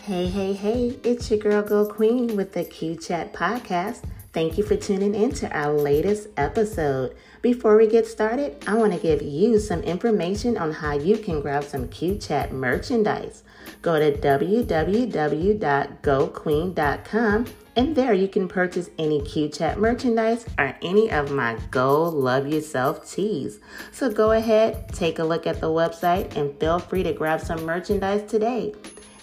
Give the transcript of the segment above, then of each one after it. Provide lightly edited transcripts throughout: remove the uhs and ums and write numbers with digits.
Hey, it's your girl Go Queen with the Q Chat podcast. Thank you for tuning in to our latest episode. Before we get started, I want to give you some information on how you can grab some Q Chat merchandise. Go to www.goqueen.com and there you can purchase any Q Chat merchandise or any of my Go Love Yourself tees. So go ahead, take a look at the website and feel free to grab some merchandise today.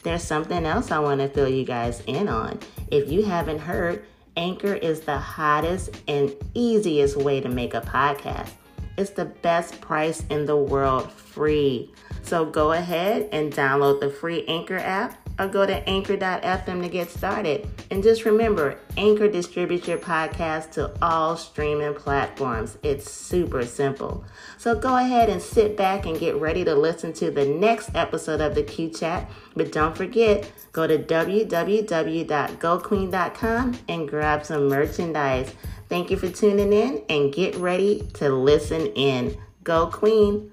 There's something else I want to fill you guys in on. If you haven't heard, Anchor is the hottest and easiest way to make a podcast. It's the best price in the world, free. So go ahead and download the free Anchor app or go to anchor.fm to get started. And just remember, Anchor distributes your podcast to all streaming platforms. It's super simple. So go ahead and sit back and get ready to listen to the next episode of the Q Chat. But don't forget, go to www.goqueen.com and grab some merchandise. Thank you for tuning in and get ready to listen in. Go Queen!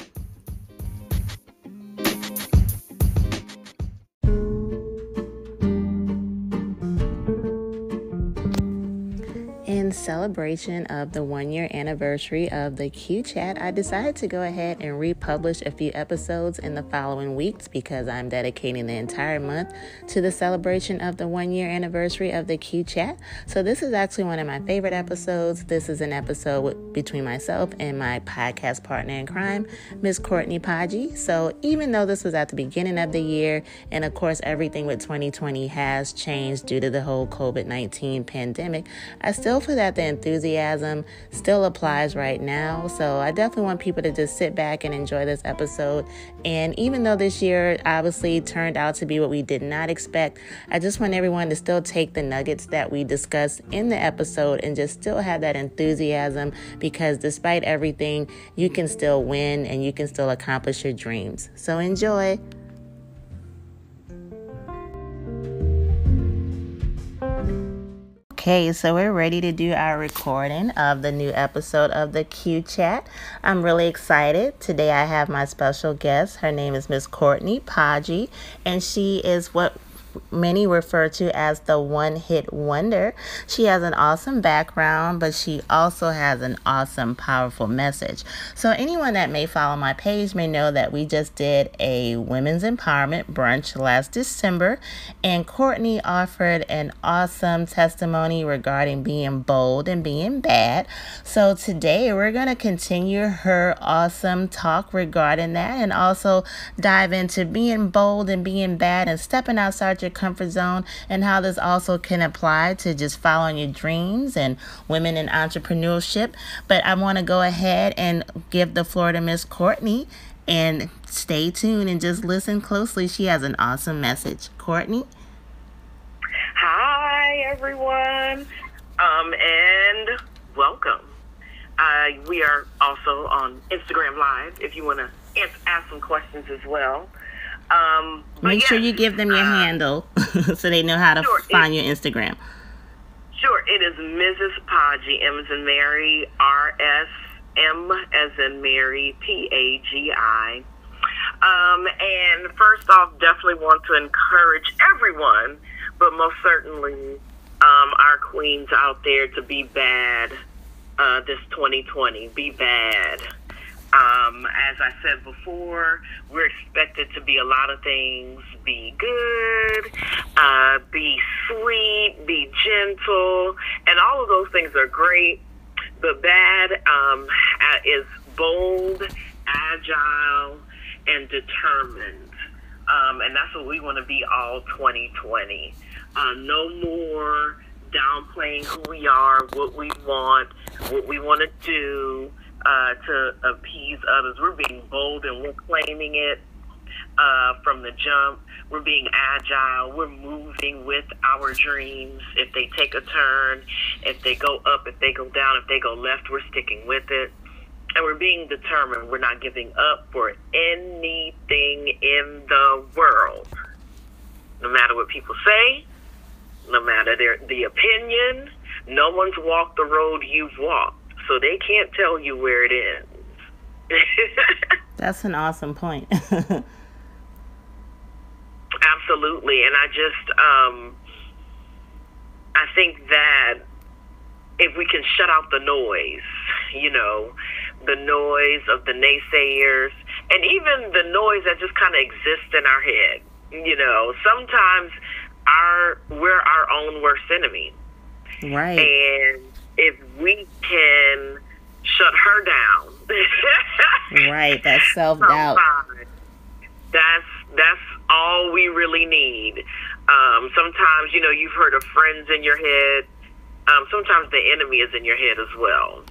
In celebration of the 1-year anniversary of the Q Chat, I decided to go ahead and republish a few episodes in the following weeks because I'm dedicating the entire month to the celebration of the 1-year anniversary of the Q Chat. So this is actually one of my favorite episodes. This is an episode between myself and my podcast partner in crime, Miss Courtney Mpagi. So even though this was at the beginning of the year, and of course everything with 2020 has changed due to the whole COVID-19 pandemic, I still feel that the enthusiasm still applies right now. So I definitely want people to just sit back and enjoy this episode. And even though this year obviously turned out to be what we did not expect, I just want everyone to still take the nuggets that we discussed in the episode and just still have that enthusiasm, because despite everything, you can still win and you can still accomplish your dreams. So enjoy. Okay, so we're ready to do our recording of the new episode of the Q Chat. I'm really excited. Today I have my special guest. Her name is Miss Courtney Mpagi, and she is what many refer to as the one-hit wonder. She has an awesome background, but she also has an awesome, powerful message. So anyone that may follow my page may know that we just did a women's empowerment brunch last December, and Courtney offered an awesome testimony regarding being bold and being bad. So today we're going to continue her awesome talk regarding that, and also dive into being bold and being bad and stepping outside your comfort zone, and how this also can apply to just following your dreams and women in entrepreneurship. But I want to go ahead and give the floor to Miss Courtney, and stay tuned and just listen closely. She has an awesome message. Courtney? Hi, everyone, and welcome. We are also on Instagram Live if you want to ask some questions as well. Make sure you give them your handle so they know how to find your Instagram. Sure, it is Mrs. Mpagi, M as in Mary, R-S, M as in Mary, P-A-G-I. And first off, definitely want to encourage everyone, but most certainly our queens out there, to be bad this 2020. Be bad. As I said before, we're expected to be a lot of things. Be good, be sweet, be gentle, and all of those things are great. But bad is bold, agile, and determined. And that's what we want to be all 2020. No more downplaying who we are, what we want to do, to appease others. We're being bold and we're claiming it from the jump. We're being agile. We're moving with our dreams. If they take a turn, if they go up, if they go down, if they go left, we're sticking with it. And we're being determined. We're not giving up for anything in the world. No matter what people say, no matter the opinion, no one's walked the road you've walked, so they can't tell you where it ends. That's an awesome point. Absolutely. absolutely. And I think that if we can shut out the noise, the noise of the naysayers, and even the noise that just kind of exists in our head. Sometimes we're our own worst enemy. Right. And if we can shut her down. Right, that's self-doubt. That's all we really need. Sometimes, you've heard of friends in your head. Sometimes the enemy is in your head as well.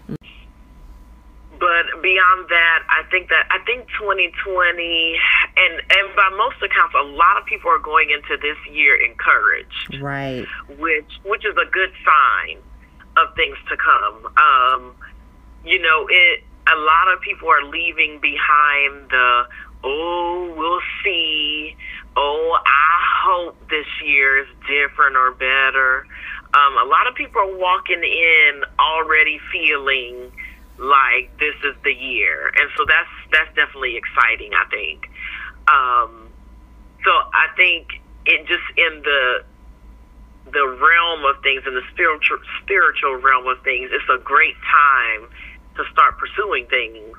But beyond that, I think 2020, and by most accounts, a lot of people are going into this year encouraged. Right. Which is a good sign of things to come. A lot of people are leaving behind we'll see. I hope this year is different or better. A lot of people are walking in already feeling like this is the year, and so that's definitely exciting, I think. So I think it just in the realm of things, in the spiritual realm of things, it's a great time to start pursuing things,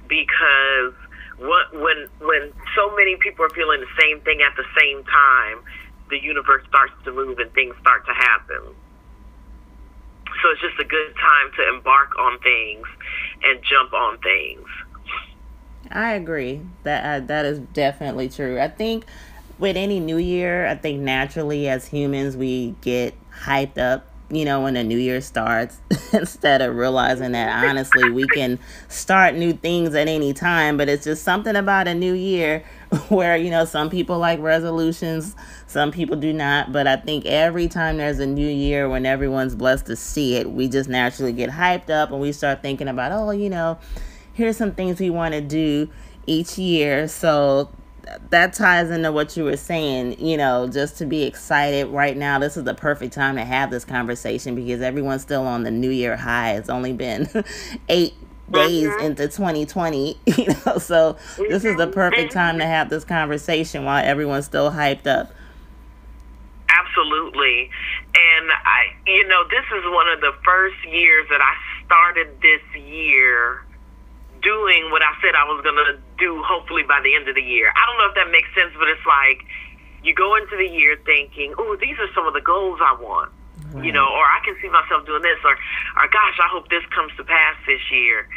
because when so many people are feeling the same thing at the same time, the universe starts to move and things start to happen. So it's just a good time to embark on things and jump on things. I agree. That is definitely true. I think with any new year, I think naturally as humans we get hyped up, when the new year starts, instead of realizing that honestly we can start new things at any time. But it's just something about a new year where, some people like resolutions, some people do not. But I think every time there's a new year, when everyone's blessed to see it, we just naturally get hyped up and we start thinking about, here's some things we want to do each year. So that ties into what you were saying, just to be excited right now. This is the perfect time to have this conversation because everyone's still on the New Year high. It's only been 8 days into 2020, so this is the perfect time to have this conversation while everyone's still hyped up. Absolutely. And this is one of the first years that I started this year doing what I said I was going to do, hopefully by the end of the year. I don't know if that makes sense, but it's like you go into the year thinking, these are some of the goals I want, right. Or I can see myself doing this, or gosh, I hope this comes to pass this year.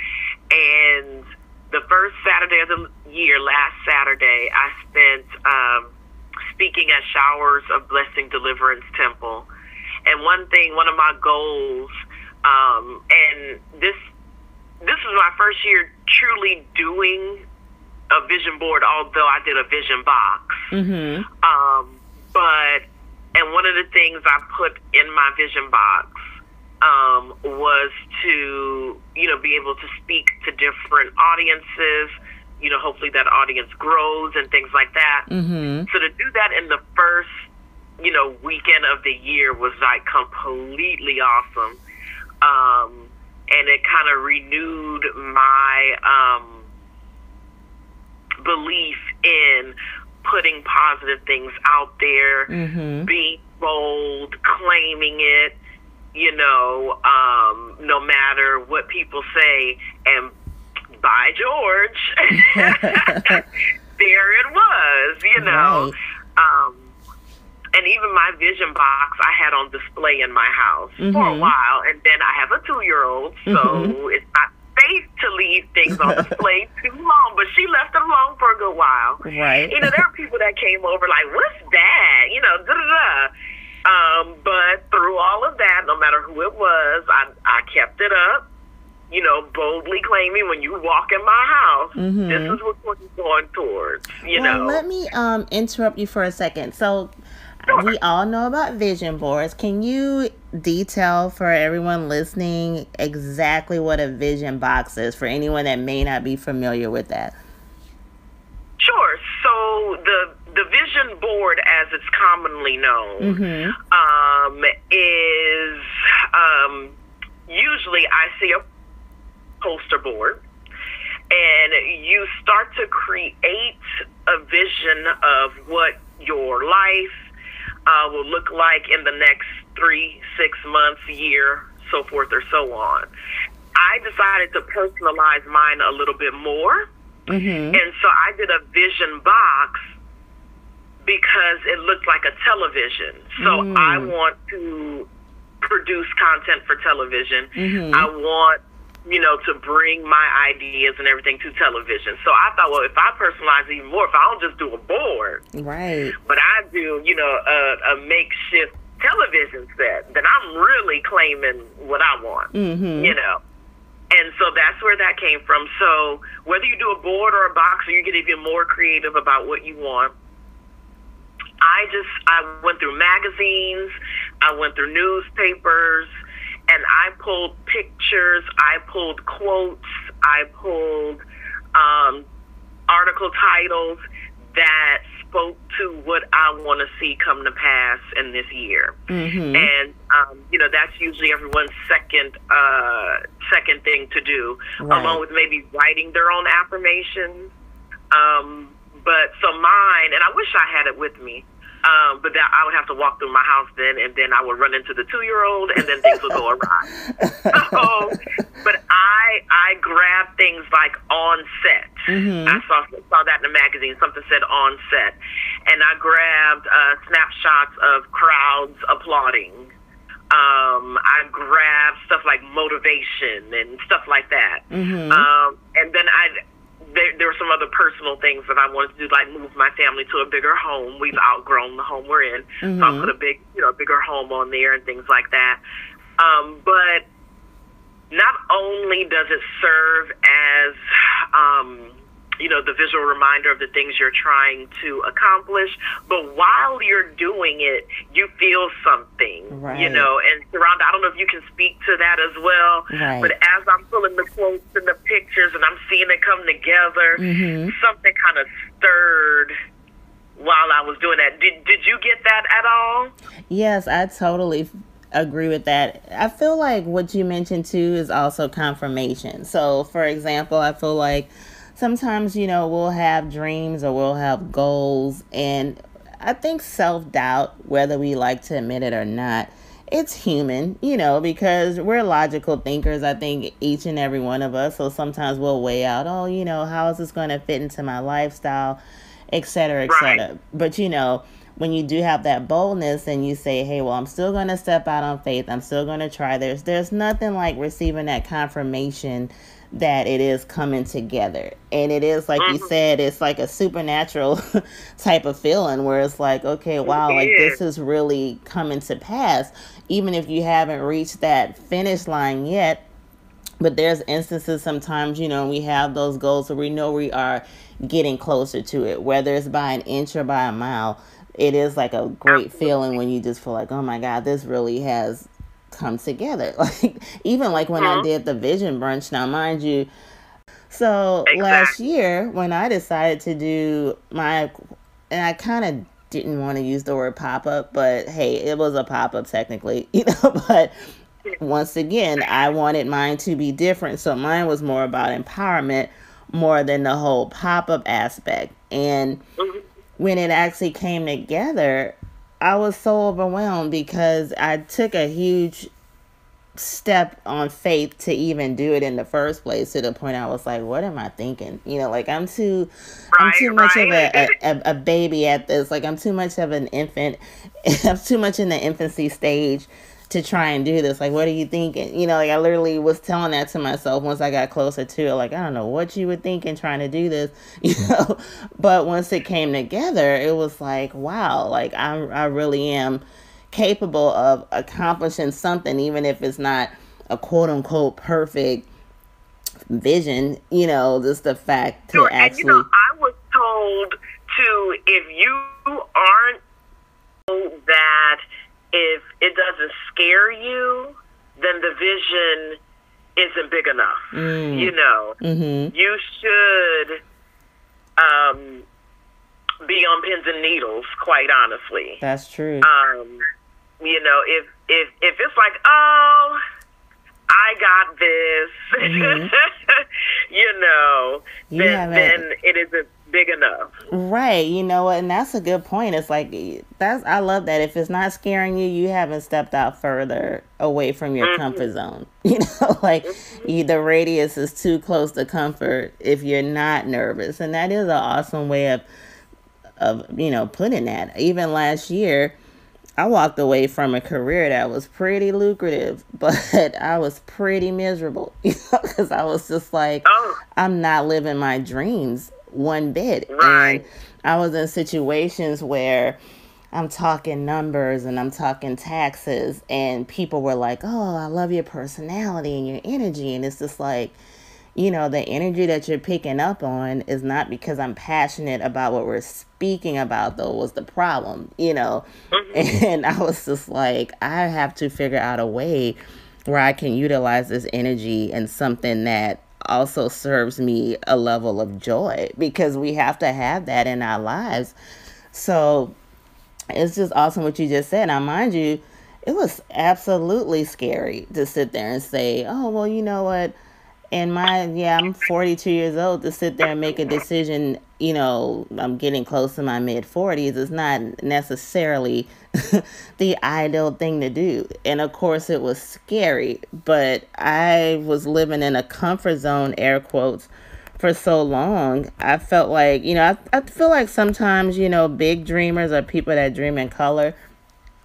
And the first Saturday of the year, last Saturday, I spent speaking at Showers of Blessing Deliverance Temple. And one of my goals, and this was my first year truly doing a vision board, although I did a vision box. Mm-hmm. And one of the things I put in my vision box was to, be able to speak to different audiences, hopefully that audience grows and things like that. Mm-hmm. So to do that in the first, weekend of the year was like completely awesome. And it kind of renewed my belief in putting positive things out there, mm-hmm. being bold, claiming it, no matter what people say. And by George, there it was, Right. And even my vision box I had on display in my house mm-hmm. for a while. And then I have a 2-year-old, so mm-hmm. it's not safe to leave things on display too long. But she left it alone for a good while. Right. There are people that came over like, what's that? Da-da-da. But through all of that, no matter who it was, I kept it up. Boldly claiming when you walk in my house, mm-hmm. this is what we're going towards, Well, let me interrupt you for a second. So Sure. We all know about vision boards. Can you detail for everyone listening exactly what a vision box is for anyone that may not be familiar with that? Sure. So the vision board, as it's commonly known, mm-hmm. is usually I see a poster board, and you start to create a vision of what your life will look like in the next 3, 6 months, year, so forth or so on. I decided to personalize mine a little bit more. Mm-hmm. And so I did a vision box because it looked like a television. So I want to produce content for television. Mm-hmm. I want, to bring my ideas and everything to television. So I thought, well, if I personalize even more, if I don't just do a board, right, but I do, a makeshift television set, then I'm really claiming what I want, mm-hmm. And so that's where that came from. So whether you do a board or a box or you get even more creative about what you want, I went through magazines, I went through newspapers, and I pulled pictures, I pulled quotes, I pulled article titles that spoke to what I want to see come to pass in this year. Mm-hmm. And, that's usually everyone's second thing to do, right. along with maybe writing their own affirmations. But so mine, and I wish I had it with me, but that I would have to walk through my house then, and then I would run into the 2-year-old, and then things would go awry. But I grabbed things like on set. Mm-hmm. I saw that in a magazine. Something said on set, and I grabbed snapshots of crowds applauding. I grabbed stuff like motivation and stuff like that. Mm-hmm. And then there were some other personal things that I wanted to do, like move my family to a bigger home. We've outgrown the home we're in. Mm-hmm. So I put a bigger home on there and things like that. But not only does it serve as, the visual reminder of the things you're trying to accomplish, but while you're doing it, you feel something, right. And Sharonda, I don't know if you can speak to that as well, right. but as I'm pulling the quotes and the pictures and I'm seeing it come together, mm-hmm. something kind of stirred while I was doing that. Did you get that at all? Yes, I totally agree with that. I feel like what you mentioned too is also confirmation. So, for example, I feel like sometimes, we'll have dreams or we'll have goals, and I think self-doubt, whether we like to admit it or not, it's human, because we're logical thinkers, I think, each and every one of us. So sometimes we'll weigh out, how is this going to fit into my lifestyle, et cetera, et cetera. Right. But, when you do have that boldness and you say, hey, well, I'm still going to step out on faith, I'm still going to try, there's nothing like receiving that confirmation that it is coming together. And it is, like you said, it's like a supernatural type of feeling where it's like, okay, wow, like this is really coming to pass, even if you haven't reached that finish line yet. But there's instances sometimes, we have those goals where we know we are getting closer to it, whether it's by an inch or by a mile. It is like a great feeling when you just feel like, oh my God, this really has come together. Like, even like when I did the vision brunch, now mind you, so last year when I decided to do and I kind of didn't want to use the word pop-up, but hey, it was a pop-up technically, but once again, I wanted mine to be different. So mine was more about empowerment more than the whole pop-up aspect. And when it actually came together, I was so overwhelmed because I took a huge step on faith to even do it in the first place, to the point I was like, what am I thinking? Like I'm too much of a baby at this. Like I'm too much of an infant. I'm too much in the infancy stage to try and do this. Like, what are you thinking? Like I literally was telling that to myself once I got closer to it. Like, I don't know what you were thinking trying to do this, but once it came together, it was like, wow, like I really am capable of accomplishing something, even if it's not a quote unquote perfect vision, just the fact to actually. And I was told to, if you aren't that, if it doesn't scare you, then the vision isn't big enough. Mm-hmm. You should be on pins and needles, quite honestly. That's true. If it's like, oh, I got this, then it big enough. Right. You know what? And that's a good point. It's like, I love that. If it's not scaring you, you haven't stepped out further away from your comfort zone. You know, like the radius is too close to comfort if you're not nervous. And that is an awesome way of putting that. Even last year, I walked away from a career that was pretty lucrative, but I was pretty miserable, because I was just like, I'm not living my dreams one bit. Right. And I was in situations where I'm talking numbers and I'm talking taxes, and people were like, oh, I love your personality and your energy. And it's just like, the energy that you're picking up on is not because I'm passionate about what we're speaking about, though, was the problem, And I was just like, I have to figure out a way where I can utilize this energy in something that also serves me a level of joy, because we have to have that in our lives. So it's just awesome what you just said. Now, mind you, it was absolutely scary to sit there and say, oh, well, you know what? I'm 42 years old, to sit there and make a decision, I'm getting close to my mid-40s, is not necessarily the ideal thing to do. And of course, it was scary, but I was living in a comfort zone, air quotes, for so long. I felt like, I feel like sometimes, big dreamers or people that dream in color,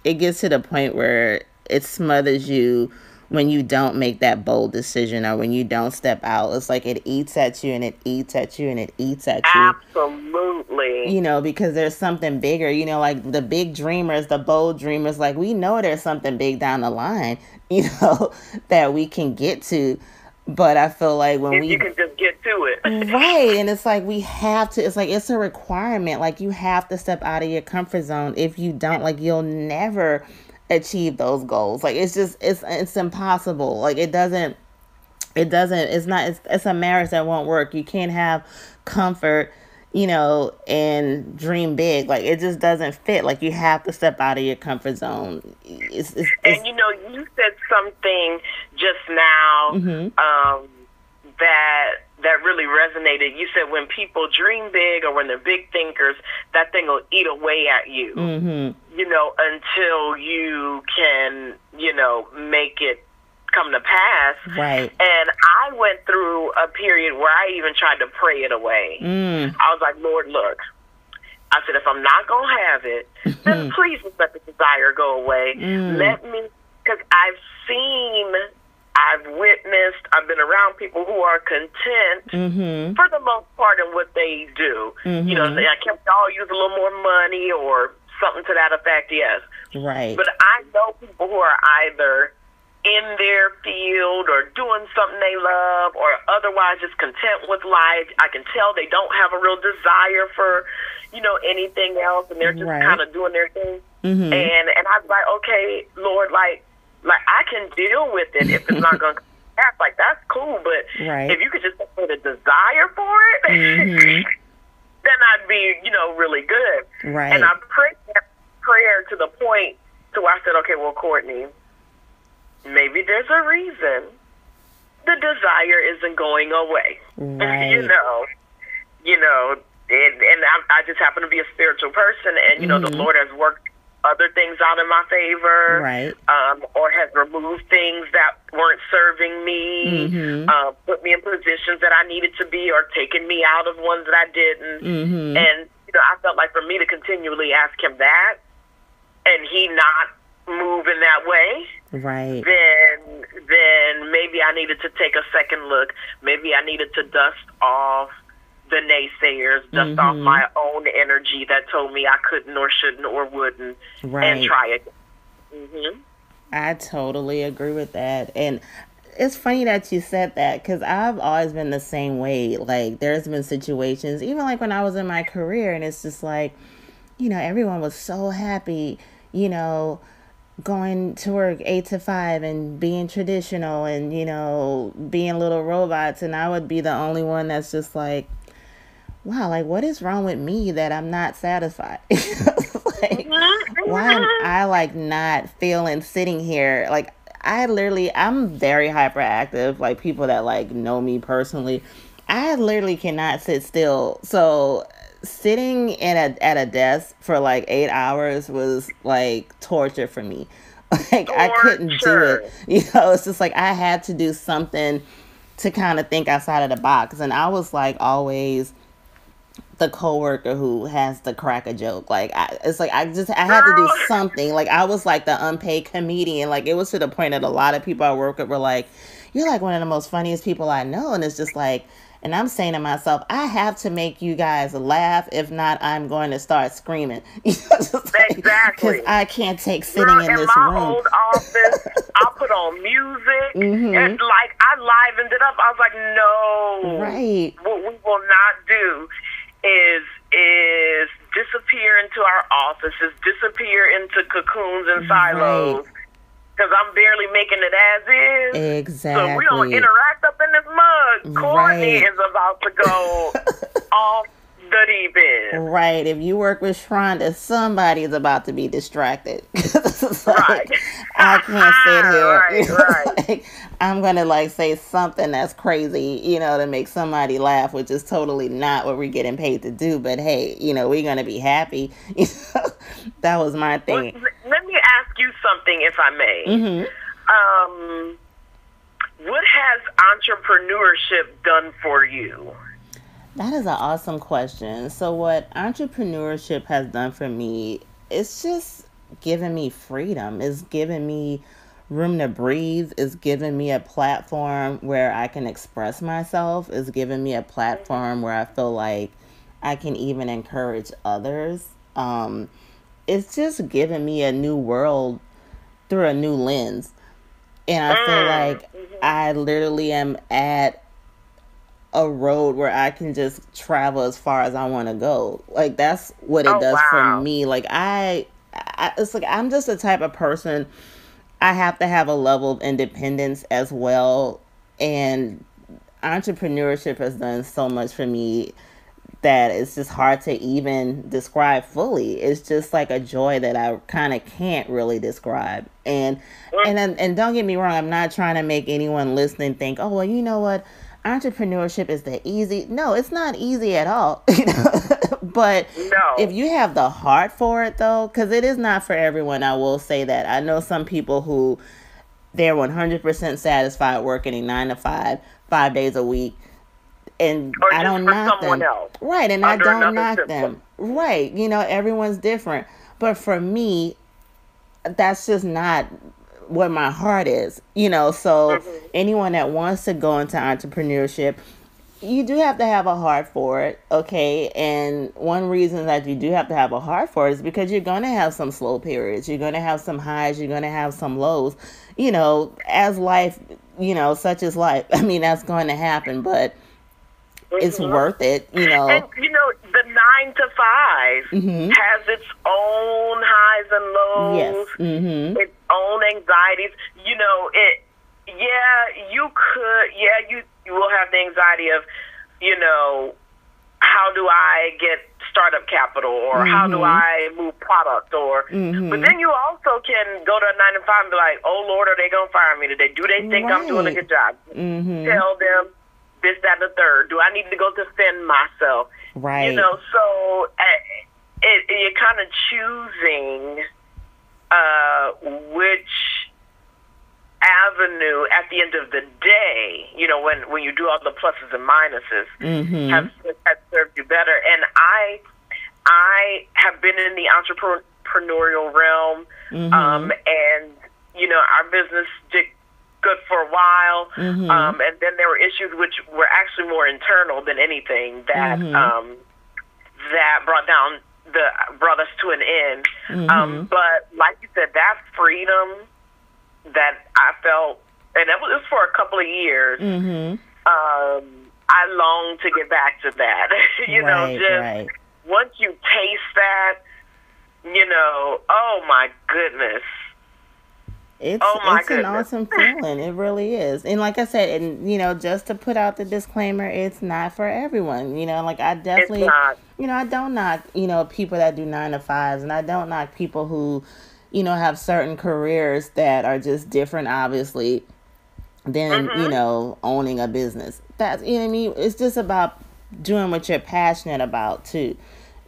it gets to the point where it smothers you when you don't make that bold decision, or when you don't step out. It's like it eats at you and it eats at you and it eats at you. Absolutely. Because there's something bigger, like the big dreamers, the bold dreamers, like we know there's something big down the line, that we can get to. But I feel like when you can just get to it. Right. And it's like we have to, it's a requirement. Like you have to step out of your comfort zone. If you don't, like you'll never achieve those goals. Like it's impossible. Like it's a marriage that won't work. You can't have comfort, and dream big. Like it just doesn't fit. Like you have to step out of your comfort zone. And you said something just now that really resonated. You said when people dream big, or when they're big thinkers, that thing will eat away at you, until you can, make it come to pass. Right. And I went through a period where I even tried to pray it away. I was like, Lord, look, I said, if I'm not going to have it, then please just let the desire go away. Let me, because I've witnessed, I've been around people who are content for the most part in what they do. I kept all use a little more money or something to that effect, yes. Right. But I know people who are either in their field or doing something they love, or otherwise just content with life. I can tell they don't have a real desire for, anything else, and they're just kind of doing their thing. And I was like, okay, Lord, like I can deal with it if it's not going to pass. Like that's cool, but if you could just put a desire for it, then I'd be, really good. Right. And I prayed that prayer to the point to where I said, okay, well, Courtney, maybe there's a reason the desire isn't going away. Right. And I just happen to be a spiritual person, and the Lord has worked other things out in my favor, right? Or has removed things that weren't serving me, put me in positions that I needed to be, or taken me out of ones that I didn't. And I felt like for me to continually ask Him that, and He not move in that way, right? Then maybe I needed to take a second look. Maybe I needed to dust off the naysayers, dust off my own energy that told me I couldn't or shouldn't or wouldn't, and try it. I totally agree with that. And it's funny that you said that, because I've always been the same way. Like there's been situations, even like when I was in my career, and it's just like, everyone was so happy, going to work 8 to 5 and being traditional and, being little robots. And I would be the only one that's just like, wow, like what is wrong with me that I'm not satisfied? Like, why am I like not feeling sitting here? Like I'm very hyperactive. Like people that like know me personally, I literally cannot sit still. So sitting at a desk for like 8 hours was like torture for me. Like I couldn't do it. Torture. It's just like I had to do something to kind of think outside of the box. And I was like always the coworker who has to crack a joke. Like it's like I had to do Girl. something. Like I was like the unpaid comedian. Like it was to the point that a lot of people I work with were like, "You're like one of the most funniest people I know." And it's just like, and I'm saying to myself, I have to make you guys laugh. If not, I'm going to start screaming. Exactly. Because I can't take sitting Girl, in this my room. old office, I'll put on music. Mhm. And like I livened it up. I was like, no. Right. What we will not do is disappear into our offices, disappear into cocoons and silos. Right. Because I'm barely making it as is. Exactly. So we don't interact up in this mug. Courtney Right. is about to go off the deep end. Right. If you work with Shronda, somebody is about to be distracted. It's like, Right. I can't sit here. Right. Like, I'm going to like say something that's crazy, to make somebody laugh, which is totally not what we're getting paid to do. But hey, we're going to be happy. That was my thing. Well, let me ask you something, if I may. Mm-hmm. What has entrepreneurship done for you? That is an awesome question. So what entrepreneurship has done for me, it's just giving me freedom. It's giving me room to breathe. It's giving me a platform where I can express myself. It's giving me a platform where I feel like I can even encourage others. It's just giving me a new world through a new lens. And I feel like I literally am at a road where I can just travel as far as I want to go. Like that's what it does for me. Like it's like I'm just the type of person, I have to have a level of independence as well. And entrepreneurship has done so much for me that it's just hard to even describe fully. It's just like a joy that I kind of can't really describe. And don't get me wrong, I'm not trying to make anyone listening think, oh, well, you know what? Entrepreneurship is the easy. No, it's not easy at all. But No. if you have the heart for it, though, because it is not for everyone, I will say that. I know some people who they're 100% satisfied working a 9 to 5, 5 days a week. And Or I just don't for knock someone them. else, Right, and I under don't another knock system. them. Right, everyone's different. But for me, that's just not what my heart is. So anyone that wants to go into entrepreneurship, you do have to have a heart for it, okay? And one reason that you do have to have a heart for it is because you're going to have some slow periods. You're going to have some highs. You're going to have some lows. As life, such as life. I mean, that's going to happen, but it's worth it, And the 9 to 5 has its own highs and lows, Yes. Mm-hmm. its own anxieties. You will have the anxiety of, how do I get startup capital, or how do I move product, or but then you also can go to a 9 to 5 and be like, oh Lord, are they gonna fire me today? Do they think I'm doing a good job? Tell them this, that, and the third. Do I need to go defend myself? Right. So you're kind of choosing which avenue at the end of the day, when you do all the pluses and minuses, have served you better. And I have been in the entrepreneurial realm, and our business did good for a while, and then there were issues which were actually more internal than anything that that brought us to an end. But like you said, that freedom that I felt, and it was for a couple of years. I long to get back to that. Right. Once you taste that, oh my goodness. It's an awesome feeling. It really is. And like I said, and just to put out the disclaimer, it's not for everyone. Like I definitely, I don't knock, people that do 9 to 5s, and I don't knock people who, have certain careers that are just different, obviously, than, owning a business. that's, you know what I mean? It's just about doing what you're passionate about too,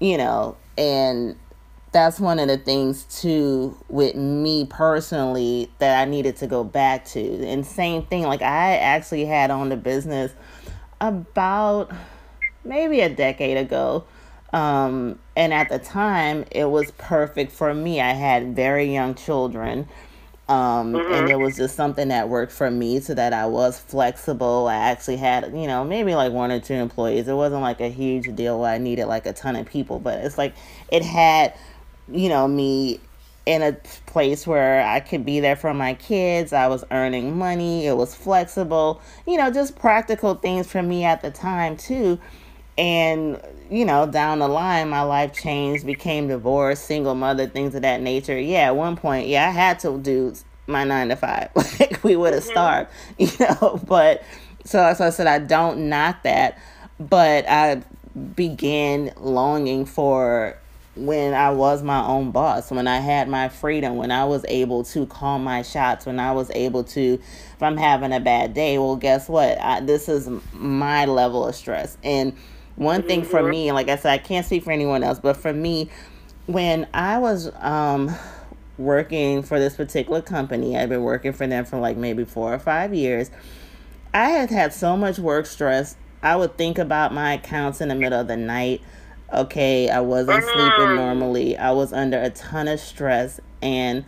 and that's one of the things too with me personally that I needed to go back to. And same thing, like I actually had owned a business about maybe a decade ago. And at the time, it was perfect for me. I had very young children. And it was just something that worked for me so that I was flexible. I actually had, maybe like 1 or 2 employees. It wasn't like a huge deal where I needed like a ton of people, but it's like it had, me in a place where I could be there for my kids. I was earning money. It was flexible, just practical things for me at the time too. And, down the line, my life changed, became divorced, single mother, things of that nature. Yeah, at one point, I had to do my 9 to 5. Like, we would have starved, But, so as I said, I don't knock that. But I began longing for when I was my own boss, when I had my freedom, when I was able to call my shots, when I was able to, if I'm having a bad day, well, guess what? This is my level of stress. And one thing for me, like I said, I can't speak for anyone else, but for me, when I was working for this particular company, I've been working for them for like maybe 4 or 5 years, I had so much work stress. I would think about my accounts in the middle of the night. Okay, I wasn't sleeping normally. I was under a ton of stress. And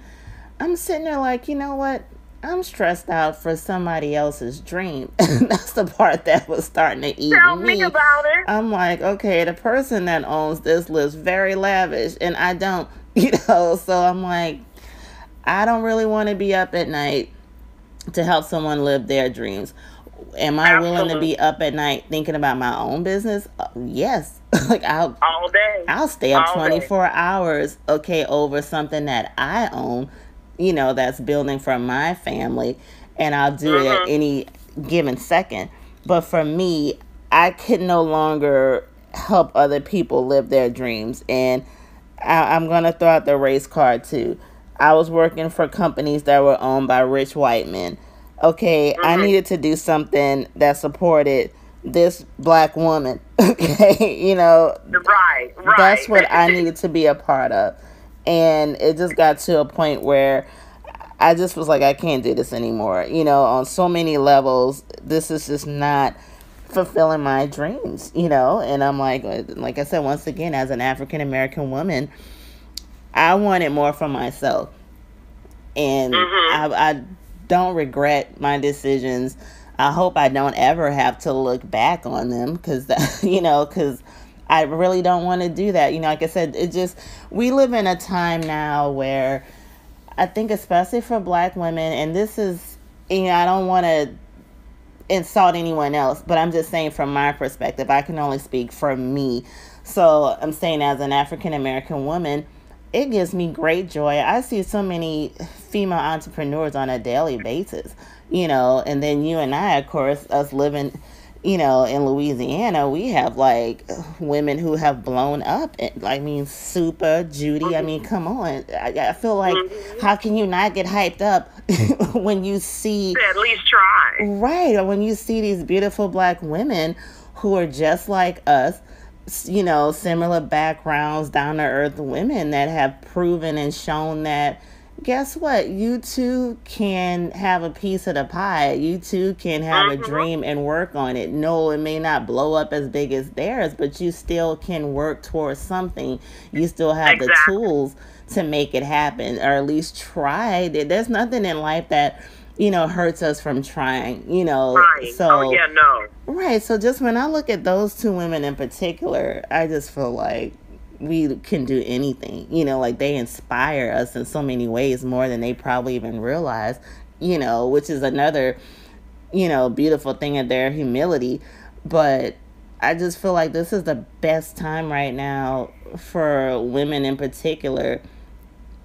I'm sitting there like, you know what? I'm stressed out for somebody else's dream. And that's the part that was starting to eat Tell me. me about it. I'm like, okay, the person that owns this lives very lavish and I don't, so I'm like, I don't really want to be up at night to help someone live their dreams. Am I willing to be up at night thinking about my own business? Yes. Like all day. I'll stay up all 24 hours, okay, over something that I own, that's building for my family, and I'll do it at any given second. But for me, I could no longer help other people live their dreams. And I'm going to throw out the race card too. I was working for companies that were owned by rich white men. Okay, I needed to do something that supported this black woman. Okay, Right. That's what I needed to be a part of. And it just got to a point where I just was like, I can't do this anymore. On so many levels, this is just not fulfilling my dreams, And I'm like I said, once again, as an African American woman, I wanted more for myself. And I don't regret my decisions. I hope I don't ever have to look back on them because I really don't want to do that. Like I said, we live in a time now where I think, especially for black women, and this is, I don't want to insult anyone else, but I'm just saying from my perspective, I can only speak for me. So I'm saying as an African American woman, it gives me great joy. I see so many female entrepreneurs on a daily basis, and then you and I, of course, us living, in Louisiana, we have like women who have blown up. Super Judy. Come on. I feel like, how can you not get hyped up when you see, at least try. Right. Or when you see these beautiful black women who are just like us, similar backgrounds, down to earth women that have proven and shown that, guess what? You too can have a piece of the pie. You too can have a dream and work on it. No, it may not blow up as big as theirs, but you still can work towards something. You still have the tools to make it happen, or at least try. There's nothing in life that, hurts us from trying, Right. So, no. Right. So just when I look at those two women in particular, I just feel like we can do anything, like they inspire us in so many ways more than they probably even realize, which is another, beautiful thing of their humility. But I just feel like this is the best time right now for women in particular.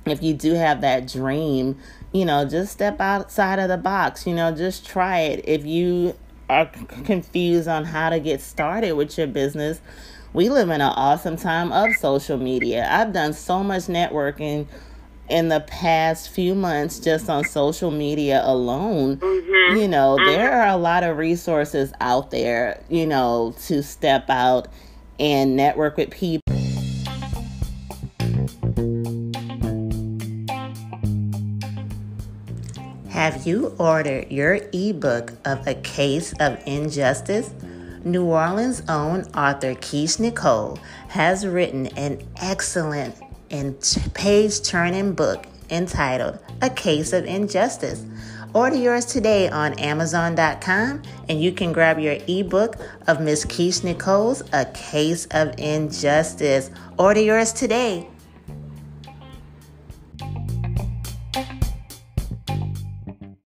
If you do have that dream, just step outside of the box, just try it. If you are confused on how to get started with your business, we live in an awesome time of social media. I've done so much networking in the past few months, just on social media alone, there are a lot of resources out there, to step out and network with people. Have you ordered your ebook of A Case of Injustice? New Orleans' own author Courtney Mpagi has written an excellent and page-turning book entitled A Case of Injustice. Order yours today on Amazon.com, and you can grab your ebook of Miss Courtney Mpagi's A Case of Injustice. Order yours today.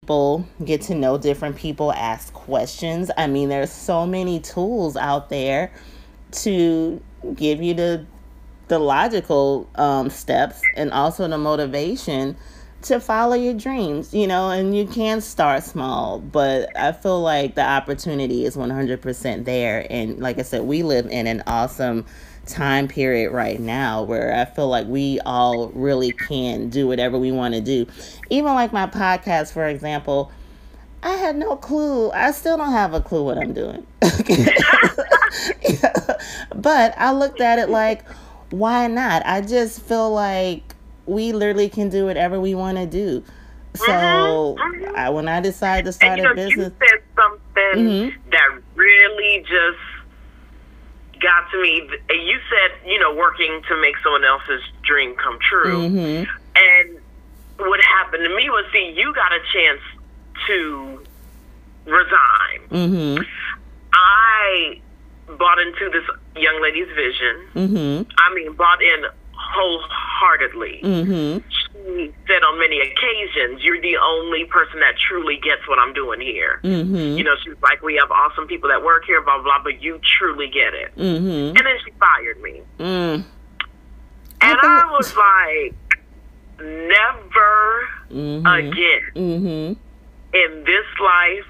People get to know different people, ask questions. I mean, there's so many tools out there to give you the logical steps and also the motivation to follow your dreams, and you can start small, but I feel like the opportunity is 100% there. And like I said, we live in an awesome time period right now where I feel like we all really can do whatever we want to do. Even like my podcast, for example, I had no clue. I still don't have a clue what I'm doing. But I looked at it like, why not? I just feel like we literally can do whatever we want to do. So when I decided to start a business, you said something that really just got to me. You said, working to make someone else's dream come true. And what happened to me was, you got a chance to resign. I bought into this young lady's vision. I mean, bought in wholeheartedly. She said on many occasions, you're the only person that truly gets what I'm doing here. She's like, we have awesome people that work here, blah, blah, but you truly get it. And then she fired me. And I was like, never again in this life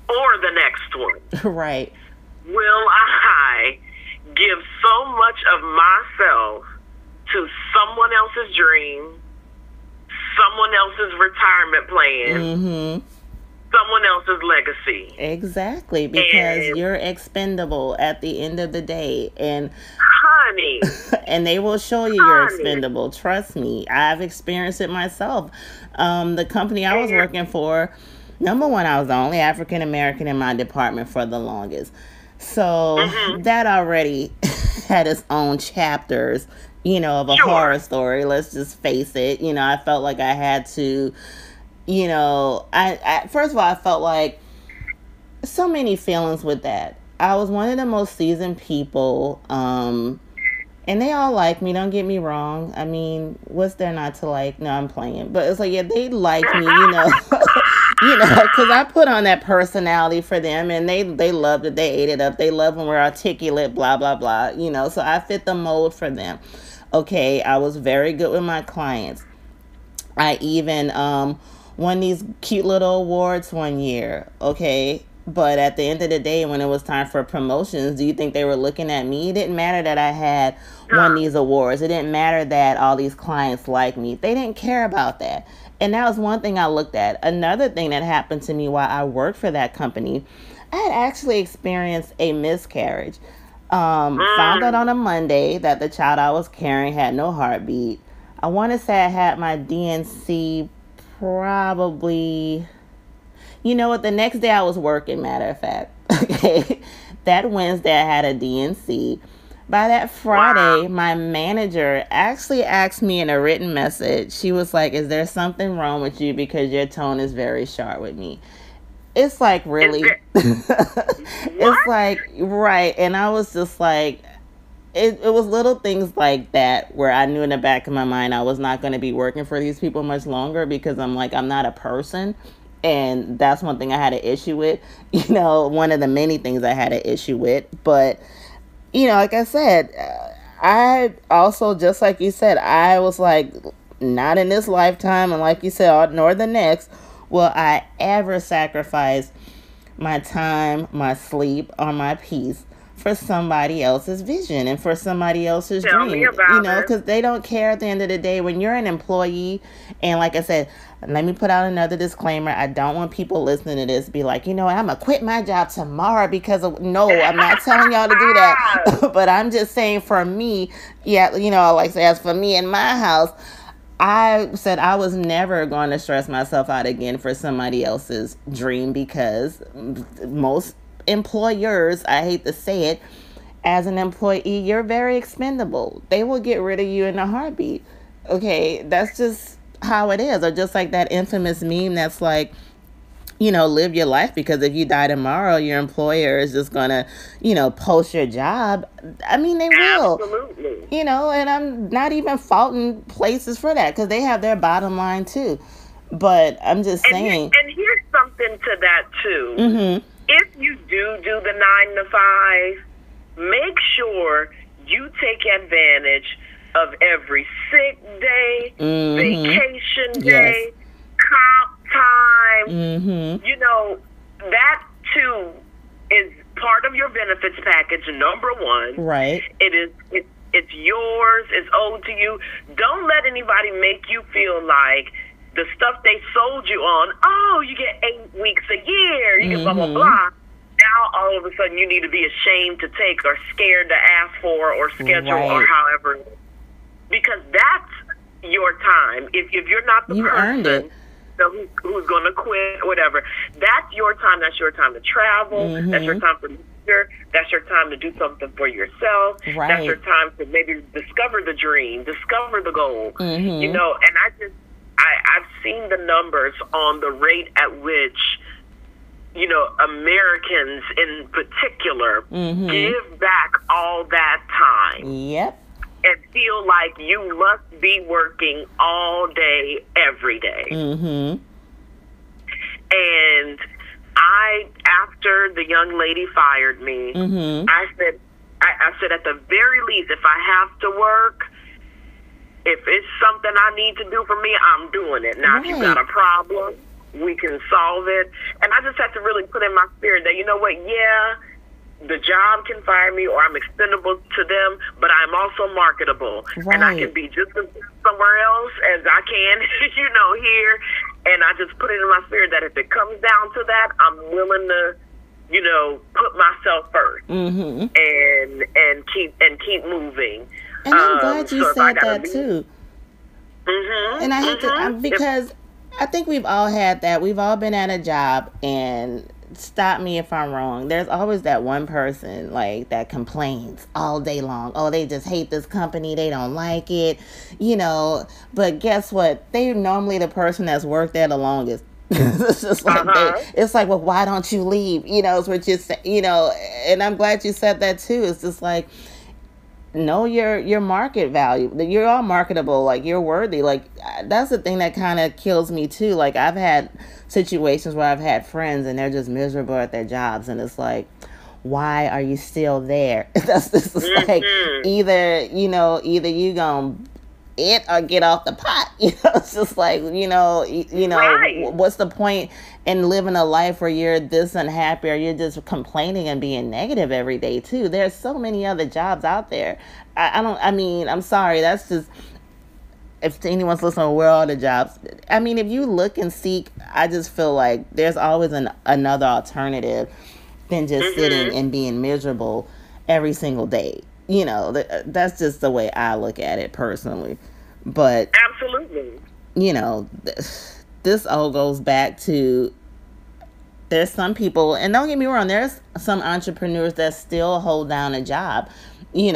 or the next one. Right. Will I give so much of myself to someone else's dream, someone else's retirement plan, someone else's legacy. Exactly, because you're expendable at the end of the day. And honey. And they will show you you're expendable. Trust me. I've experienced it myself. The company I was working for, number one, I was the only African American in my department for the longest. So that already had its own chapters, of a horror story. Let's just face it. I felt like I had to, I first of all, I felt like so many feelings with that. I was one of the most seasoned people, and they all like me. Don't get me wrong. I mean, what's there not to like? No, I'm playing. But it's like, yeah, they like me, because I put on that personality for them, and they loved it. They ate it up. They love when we're articulate, blah, blah, blah, so I fit the mold for them. Okay, I was very good with my clients. I even won these cute little awards one year, okay? But at the end of the day, when it was time for promotions, do you think they were looking at me? It didn't matter that I had won these awards. It didn't matter that all these clients liked me. They didn't care about that. And that was one thing I looked at. Another thing that happened to me while I worked for that company, I had actually experienced a miscarriage. Found out on a Monday that the child I was carrying had no heartbeat. I want to say I had my DNC probably, the next day I was working, matter of fact. Okay. That Wednesday I had a DNC. By that Friday, my manager actually asked me in a written message, she was like, is there something wrong with you because your tone is very sharp with me? It's like, really? It's like, right. And I was just like, it was little things like that where I knew in the back of my mind I was not going to be working for these people much longer, because I'm like, I'm not a person. And that's one thing I had an issue with, one of the many things I had an issue with. But, like I said, I also, just like you said, I was like, not in this lifetime. And like you said, nor the next, will I ever sacrifice my time, my sleep, or my peace for somebody else's vision and for somebody else's Tell dream, me about it. because they don't care at the end of the day. When you're an employee, and like I said, let me put out another disclaimer. I don't want people listening to this be like, I'm going to quit my job tomorrow because of, no, I'm not telling y'all to do that. But I'm just saying for me, like I say, as for me in my house, I said I was never going to stress myself out again for somebody else's dream, because most employers, I hate to say it, as an employee, you're very expendable. They will get rid of you in a heartbeat. Okay, that's just how it is. Or just like that infamous meme that's like, live your life, because if you die tomorrow, your employer is just gonna, post your job. I mean, they will. Absolutely. And I'm not even faulting places for that, because they have their bottom line too. But I'm just saying. And here's something to that too. Mm-hmm. If you do the 9 to 5, make sure you take advantage of every sick day, vacation day, comp time. Mm-hmm. That too is part of your benefits package. Number one, right? It's yours. It's owed to you. Don't let anybody make you feel like the stuff they sold you on. Oh, you get 8 weeks a year. You get blah blah blah. Now all of a sudden you need to be ashamed to take, or scared to ask for, or schedule, or however. Because that's your time. If you're not the person who's going to quit, whatever, that's your time. That's your time to travel. That's your time for leisure. That's your time to do something for yourself. Right. That's your time to maybe discover the dream, discover the goal. And I've seen the numbers on the rate at which, Americans in particular give back all that time. Yep. And feel like you must be working all day, every day. And after the young lady fired me, I said, at the very least, if I have to work, if it's something I need to do for me, I'm doing it. Now, if you've got a problem, we can solve it. And I just have to really put in my spirit that, the job can fire me, or I'm expendable to them, but I'm also marketable. And I can be just as good somewhere else as I can, here. And I just put it in my spirit that if it comes down to that, I'm willing to, put myself first and keep moving. And I'm glad you said that too. And I hate to, because I think we've all had that. We've all been at a job, and stop me if I'm wrong, there's always that one person like that complains all day long. Oh, they just hate this company, they don't like it, but guess what, they're normally the person that's worked there the longest. It's just like it's like, well, why don't you leave? It's what you say, and I'm glad you said that too. It's just like, know your market value. You're all marketable. Like, you're worthy. Like, that's the thing that kind of kills me too. Like, I've had situations where I've had friends and they're just miserable at their jobs, and it's like, why are you still there? That's just like, either you gonna it or get off the pot. It's just like, what's the point in living a life where you're this unhappy, or you're just complaining and being negative every day too? There's so many other jobs out there. I'm sorry, that's just, if anyone's listening, where are all the jobs? I mean, if you look and seek, I just feel like there's always another alternative than just sitting and being miserable every single day. That's just the way I look at it personally. But absolutely, this all goes back to, there's some people, and don't get me wrong, there's some entrepreneurs that still hold down a job, 9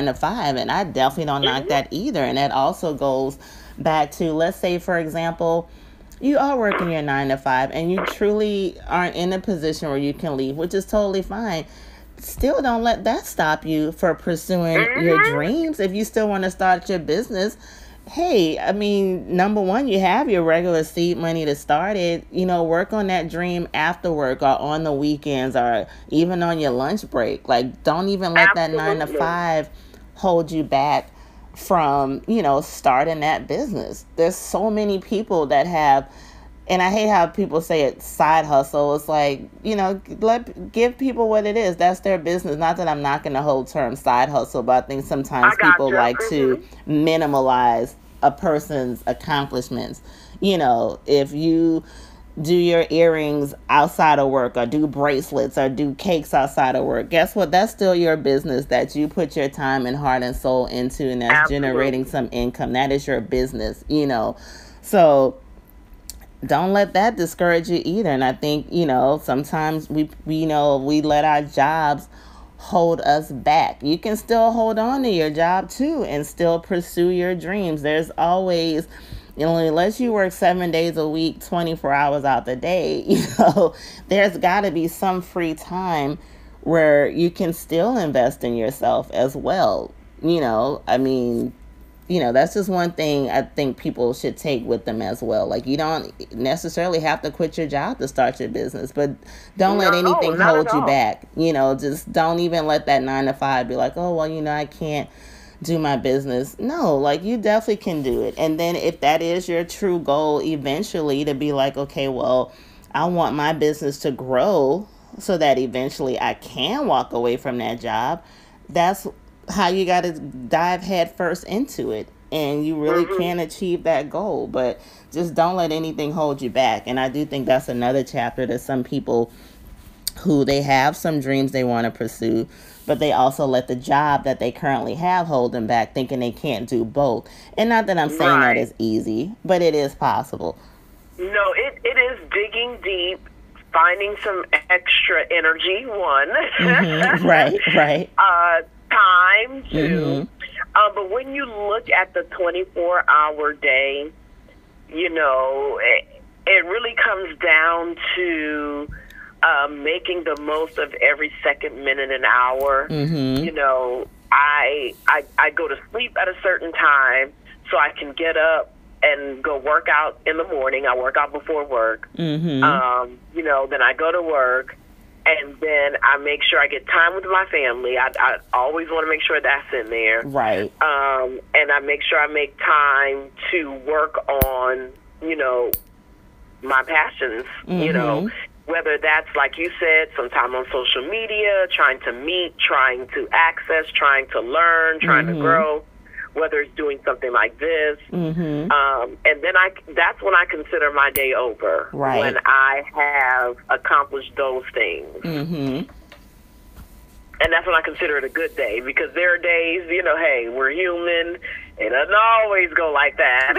to 5, and I definitely don't knock that either. And that also goes back to, let's say, for example, you are working your 9 to 5 and you truly aren't in a position where you can leave, which is totally fine. Still don't let that stop you for pursuing your dreams. If you still want to start your business, hey, I mean, number one, you have your regular seed money to start it. Work on that dream after work, or on the weekends, or even on your lunch break. Like, don't even let that 9 to 5 hold you back from, starting that business. There's so many people that have and I hate how people say it, side hustle. It's like, give people what it is. That's their business. Not that I'm knocking the whole term side hustle, but I think sometimes people like to minimalize a person's accomplishments. If you do your earrings outside of work, or do bracelets, or do cakes outside of work, guess what? That's still your business that you put your time and heart and soul into, and that's generating some income. That is your business, So don't let that discourage you either. And I think, sometimes we let our jobs hold us back. You can still hold on to your job too and still pursue your dreams. There's always, unless you work 7 days a week, 24 hours out the day, there's got to be some free time where you can still invest in yourself as well. That's just one thing I think people should take with them as well. Like, you don't necessarily have to quit your job to start your business, but don't let anything hold you back. Just don't even let that 9 to 5 be like, oh, well, I can't do my business. No, like, you definitely can do it. And then if that is your true goal eventually, to be like, okay, well, I want my business to grow so that eventually I can walk away from that job. That's how you got to dive head first into it, and you really can achieve that goal. But just don't let anything hold you back. And I do think that's another chapter that some people who they have some dreams they want to pursue, but they also let the job that they currently have hold them back, thinking they can't do both. And not that I'm saying that is easy, but it is possible. No, it is digging deep, finding some extra energy, one. Right. Time, too. But when you look at the 24-hour day, it really comes down to making the most of every second, minute, and hour. I go to sleep at a certain time so I can get up and go work out in the morning. I work out before work. Then I go to work. And then I make sure I get time with my family. I always want to make sure that's in there. Right. And I make sure I make time to work on, my passions, whether that's, like you said, sometime on social media, trying to meet, trying to access, trying to learn, trying to grow, whether it's doing something like this. And then that's when I consider my day over, when I have accomplished those things. And that's when I consider it a good day, because there are days, hey, we're human. It doesn't always go like that.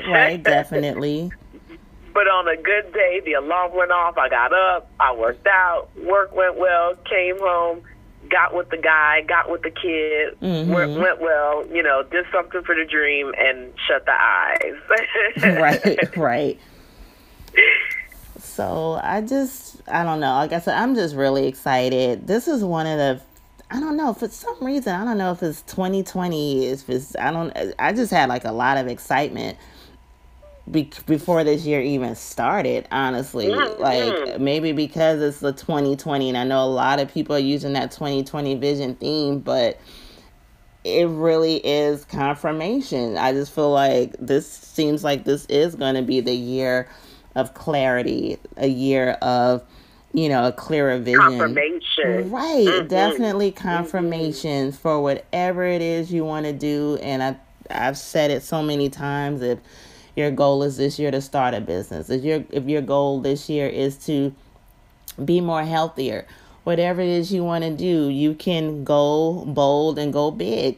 Right, definitely. But on a good day, the alarm went off, I got up, I worked out, work went well, came home, got with the guy, got with the kid, went well, did something for the dream, and shut the eyes. Right. So I don't know. Like I said, I'm just really excited. This is one of the, I don't know, for some reason, I don't know if it's 2020, I just had like a lot of excitement before this year even started, honestly. Like, maybe because it's the 2020, and I know a lot of people are using that 2020 vision theme, but it really is confirmation. I just feel like this seems like this is going to be the year of clarity, a year of, a clearer vision. Confirmation. Right. Definitely confirmation for whatever it is you want to do. And I've said it so many times, if your goal is this year to start a business, if your goal this year is to be more healthier, whatever it is you want to do, you can go bold and go big.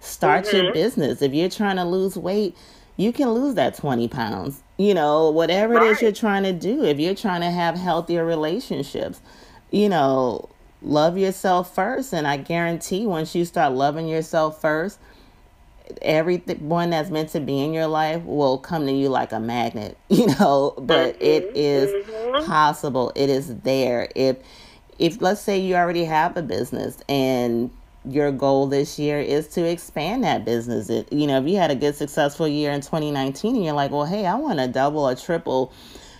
Start your business. If you're trying to lose weight, you can lose that 20 pounds. Whatever it is you're trying to do. If you're trying to have healthier relationships, love yourself first. And I guarantee once you start loving yourself first, everyone that's meant to be in your life will come to you like a magnet, but it is possible. It is there. If let's say you already have a business and your goal this year is to expand that business, if you had a good successful year in 2019 and you're like, well, hey, I want to double or triple,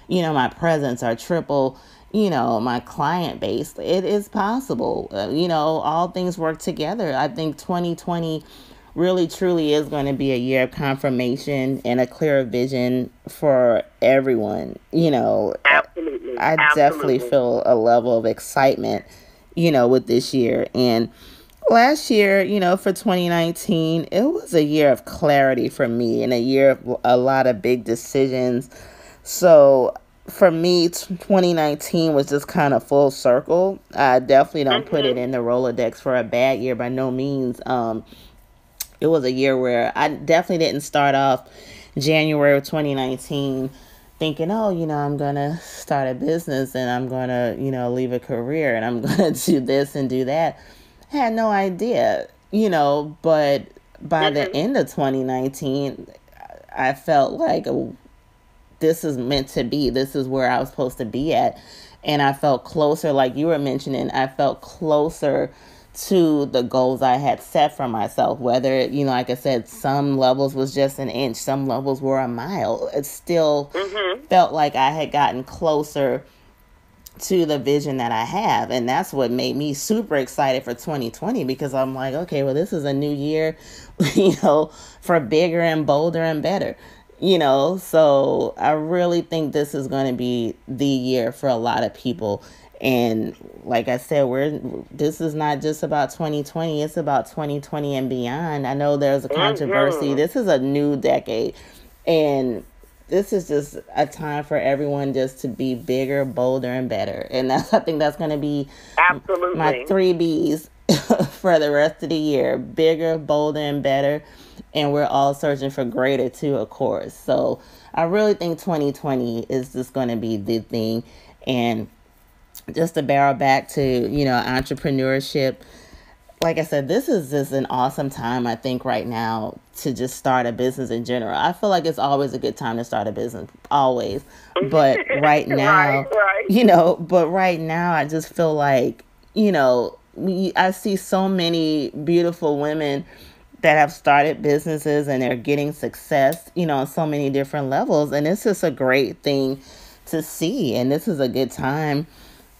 my presence, or triple, my client base, it is possible. All things work together. I think 2020 really truly is going to be a year of confirmation and a clearer vision for everyone. Absolutely. I definitely Absolutely. feel a level of excitement, with this year. And last year, for 2019, it was a year of clarity for me and a year of a lot of big decisions. So for me, 2019 was just kind of full circle. I definitely don't put it Mhm. in the Rolodex for a bad year by no means. It was a year where I definitely didn't start off January of 2019 thinking, oh, I'm going to start a business and I'm going to, leave a career and I'm going to do this and do that. I had no idea, but by the Mhm. end of 2019, I felt like, oh, this is meant to be. This is where I was supposed to be at. And I felt closer, like you were mentioning, I felt closer to the goals I had set for myself. Whether, like I said, some levels was just an inch, some levels were a mile. It still Mhm. felt like I had gotten closer to the vision that I have. And that's what made me super excited for 2020, because I'm like, okay, well, this is a new year, for bigger and bolder and better. So I really think this is going to be the year for a lot of people. And like I said, this is not just about 2020, it's about 2020 and beyond. I know there's a controversy. Mhm. This is a new decade. And this is just a time for everyone just to be bigger, bolder, and better. And I think that's going to be my Absolutely. three B's for the rest of the year: bigger, bolder, and better. And we're all searching for greater too, of course. So I really think 2020 is just going to be the thing. And just to barrel back to, entrepreneurship, like I said, this is just an awesome time, I think, right now to just start a business in general. I feel like it's always a good time to start a business, always. But right Right. now, Right. I just feel like, I see so many beautiful women that have started businesses and they're getting success, on so many different levels. And it's just a great thing to see. And this is a good time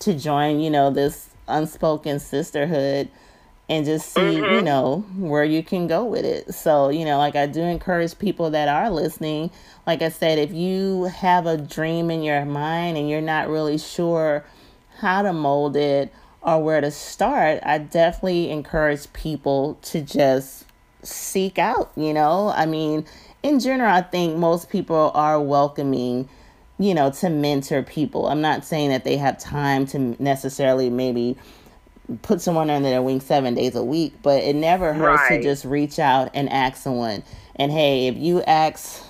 to join, this unspoken sisterhood and just see, Mhm. where you can go with it. So, like I do encourage people that are listening, like I said, if you have a dream in your mind and you're not really sure how to mold it or where to start, I definitely encourage people to just seek out, I mean, in general, I think most people are welcoming, to mentor people. I'm not saying that they have time to necessarily maybe put someone under their wing 7 days a week, but it never hurts to Right. just reach out and ask someone. And hey, if you ask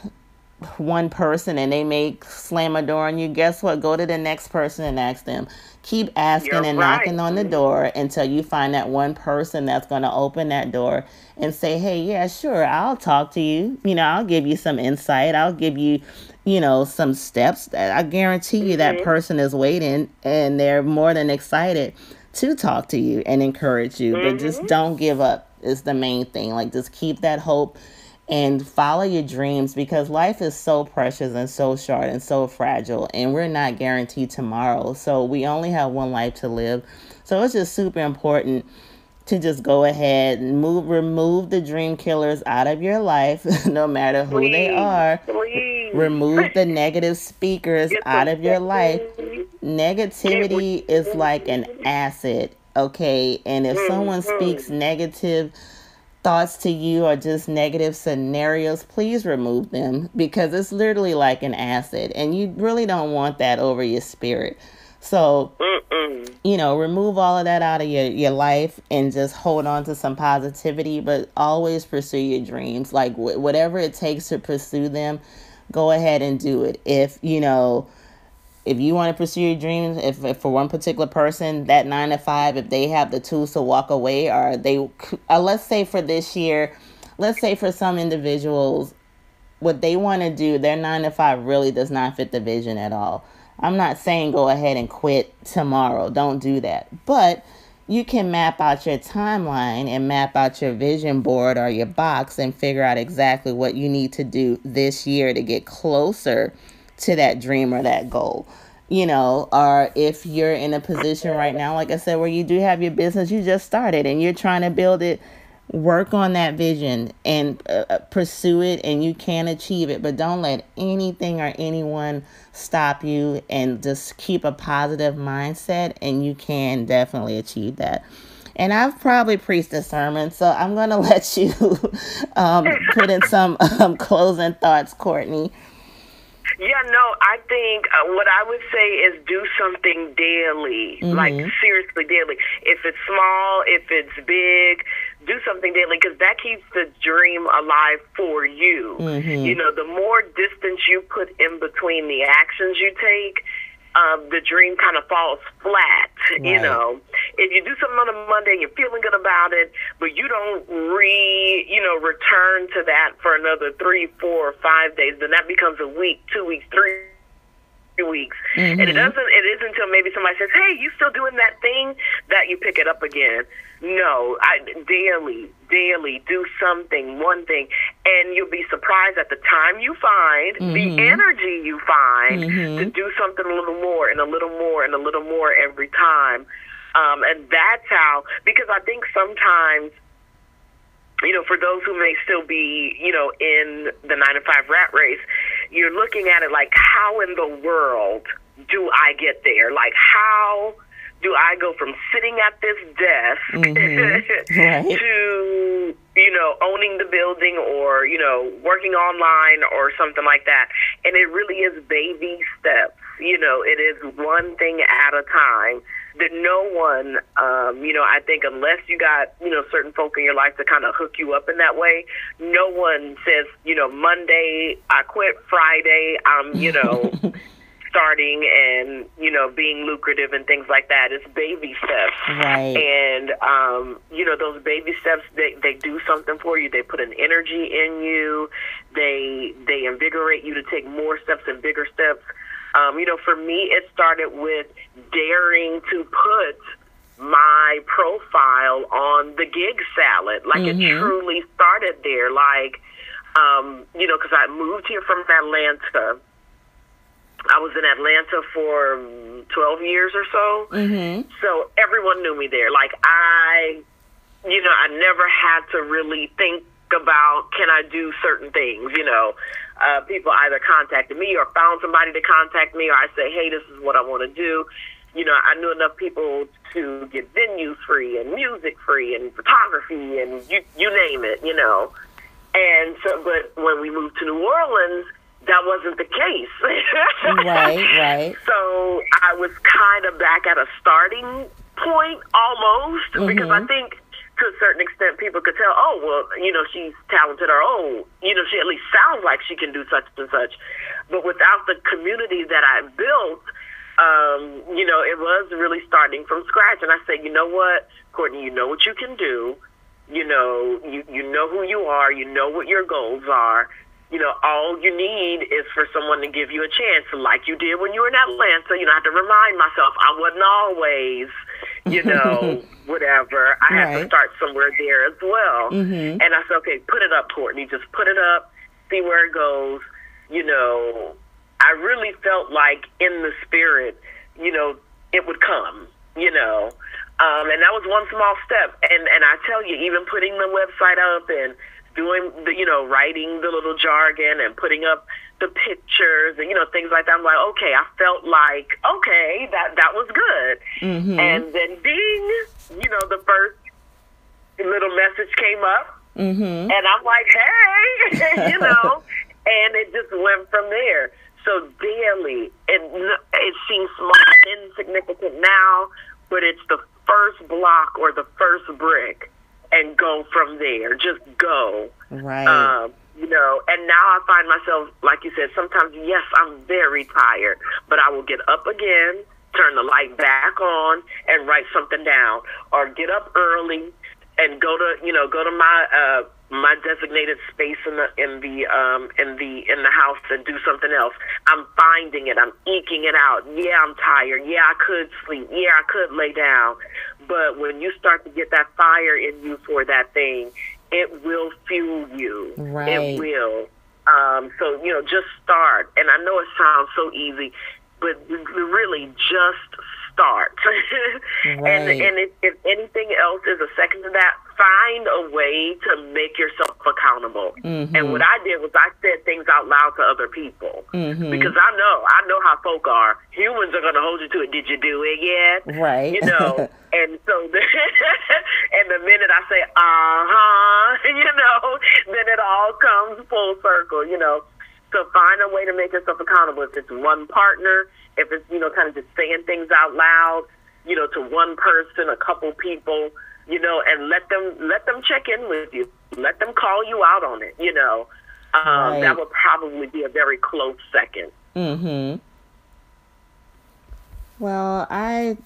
one person and they may slam a door on you, guess what? Go to the next person and ask them. Keep asking You're and right. knocking on the door until you find that one person that's going to open that door and say, hey, yeah, sure, I'll talk to you. I'll give you some insight. I'll give you, some steps. That I guarantee you that Mhm. person is waiting and they're more than excited to talk to you and encourage you. But just Mhm. don't give up is the main thing. Like, just keep that hope and follow your dreams, because life is so precious and so short and so fragile, and we're not guaranteed tomorrow. So we only have one life to live. So it's just super important to just go ahead and remove the dream killers out of your life, no matter who they Please. are. Please. Remove the negative speakers Get out some of your life. sleep. Get what Negativity is you like an need. acid, okay? And if someone speaks Mhm. negative thoughts to you or just negative scenarios, please remove them, because it's literally like an acid and you really don't want that over your spirit. So, Mm-mm. remove all of that out of your life and just hold on to some positivity, but always pursue your dreams. Like, whatever it takes to pursue them, go ahead and do it. If you want to pursue your dreams, if for one particular person, that 9 to 5, if they have the tools to walk away, or let's say for this year, let's say for some individuals, what they want to do, their 9 to 5 really does not fit the vision at all. I'm not saying go ahead and quit tomorrow. Don't do that. But you can map out your timeline and map out your vision board or your box and figure out exactly what you need to do this year to get closer to that dream or that goal. Or if you're in a position right now, like I said, where you do have your business, you just started and you're trying to build it work on that vision and pursue it, and you can achieve it, but don't let anything or anyone stop you, and just keep a positive mindset, and you can definitely achieve that. And I've probably preached a sermon, so I'm going to let you put in some closing thoughts, Courtney. Yeah, no, I think what I would say is do something daily, like seriously daily. If it's small, if it's big, do something daily, because that keeps the dream alive for you. You know, the more distance you put in between the actions you take, the dream kind of falls flat. Right. You know, if you do something on a Monday and you're feeling good about it, but you don't return to that for another 3, 4, 5 days, then that becomes a week, 2 weeks, 3 weeks. And it isn't until maybe somebody says, hey, you still doing that thing, that you pick it up again. No, daily do something, one thing, and you'll be surprised at the time you find, the energy you find to do something a little more and a little more and a little more every time. And that's how, because I think sometimes, you know, for those who may still be, you know, in the 9-to-5 rat race, you're looking at it like, how in the world do I get there? Like, how do I go from sitting at this desk right. to, you know, owning the building, or, you know, working online or something like that? And it really is baby steps. You know, it is one thing at a time. That no one, you know, I think unless you got, you know, certain folk in your life to kind of hook you up in that way, no one says, you know, Monday I quit, Friday I'm, you know, starting and, you know, being lucrative and things like that. It's baby steps. Right. And, you know, those baby steps, they do something for you. They put an energy in you. They invigorate you to take more steps and bigger steps. You know, for me, it started with daring to put my profile on the gig salad. Like, it truly started there. Like, you know, because I moved here from Atlanta. I was in Atlanta for 12 years or so. So everyone knew me there. Like, I never had to really think about, can I do certain things, you know. People either contacted me or found somebody to contact me, or I say, hey, this is what I want to do. You know, I knew enough people to get venues free and music free and photography and you name it, you know. And so, but when we moved to New Orleans, that wasn't the case. Right. So I was kind of back at a starting point almost, because I think to a certain extent people could tell, oh, well, you know, she's talented, or, oh, you know, she at least sounds like she can do such and such. But without the community that I built, you know, it was really starting from scratch. And I said, you know what, Courtney, you know what you can do. You know, you know who you are. You know what your goals are. You know, all you need is for someone to give you a chance, like you did when you were in Atlanta. You know, I have to remind myself I wasn't always, you know, whatever. I had to start somewhere there as well. And I said, okay, put it up, Courtney. Just put it up, see where it goes. You know, I really felt like in the spirit, you know, it would come, you know. And that was one small step. And I tell you, even putting the website up and doing the, you know, writing the little jargon and putting up the pictures and, you know, things like that. I'm like, okay, I felt like, okay, that was good. And then ding, you know, the first little message came up and I'm like, hey, you know, and it just went from there. So daily, it seems small, insignificant now, but it's the first block or the first brick, and go from there. Just go. Right. You know, and now I find myself, like you said, sometimes, yes, I'm very tired, but I will get up again, turn the light back on, and write something down, or get up early and go to my my designated space in the house and do something else. I'm finding it. I'm eking it out. Yeah, I'm tired. Yeah, I could sleep. Yeah, I could lay down. But when you start to get that fire in you for that thing, it will fuel you. Right. It will. So, you know, just start. And I know it sounds so easy, but really just start. Right. And if anything else is a second to that, find a way to make yourself accountable. Mm-hmm. And what I did was I said things out loud to other people. Mm-hmm. Because I know how folk are. Humans are going to hold you to it. Did you do it yet? Right. You know, and so, and the minute I say, you know, then it all comes full circle, you know. So find a way to make yourself accountable. If it's one partner, if it's, you know, kind of just saying things out loud, you know, to one person, a couple people, you know, and let them check in with you. Let them call you out on it, you know. Right. That would probably be a very close second. Mm-hmm. Well,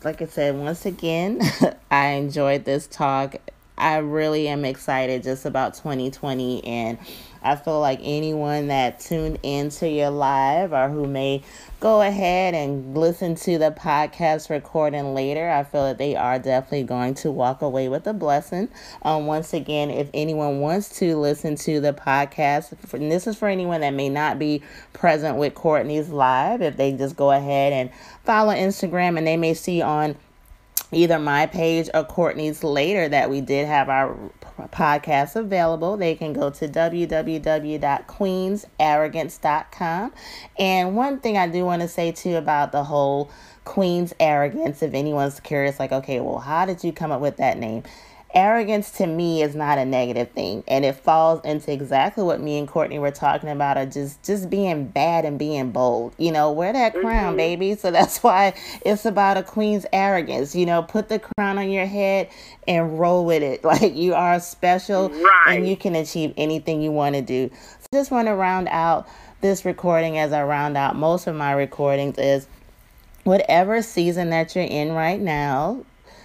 like I said, once again, I enjoyed this talk. I really am excited just about 2020, and I feel like anyone that tuned into your live or who may go ahead and listen to the podcast recording later, I feel that they are definitely going to walk away with a blessing. Once again, if anyone wants to listen to the podcast, and this is for anyone that may not be present with Courtney's live, if they just go ahead and follow Instagram, and they may see on either my page or Courtney's later that we did have our podcast available. They can go to www.queensarrogance.com. And one thing I do want to say too about the whole Queen's Arrogance, if anyone's curious, like, okay, well, how did you come up with that name? Arrogance to me is not a negative thing, and it falls into exactly what me and Courtney were talking about, of just being bad and being bold. You know, wear that crown, baby. So that's why it's about a queen's arrogance. You know, put the crown on your head and roll with it. Like, you are special, right, and you can achieve anything you want to do. So just want to round out this recording, as I round out most of my recordings, is whatever season that you're in right now,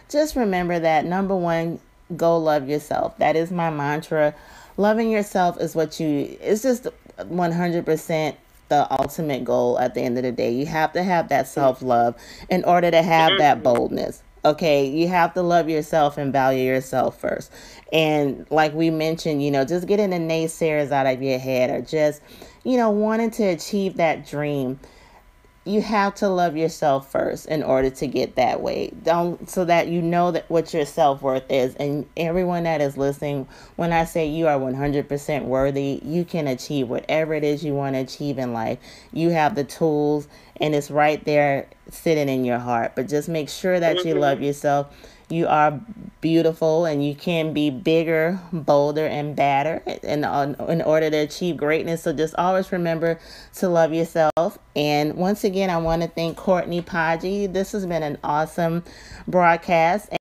just remember that, number one, go love yourself. That is my mantra. Loving yourself is it's just 100% the ultimate goal at the end of the day. You have to have that self-love in order to have that boldness. Okay, you have to love yourself and value yourself first. And like we mentioned, you know, just getting the naysayers out of your head, or just, you know, wanting to achieve that dream. You have to love yourself first in order to get that way. So that you know that what your self-worth is. And everyone that is listening, when I say you are 100% worthy, you can achieve whatever it is you want to achieve in life. You have the tools, and it's right there sitting in your heart. But just make sure that you love yourself. You are beautiful, and you can be bigger, bolder, and badder in order to achieve greatness. So just always remember to love yourself. And once again, I want to thank Courtney Mpagi. This has been an awesome broadcast.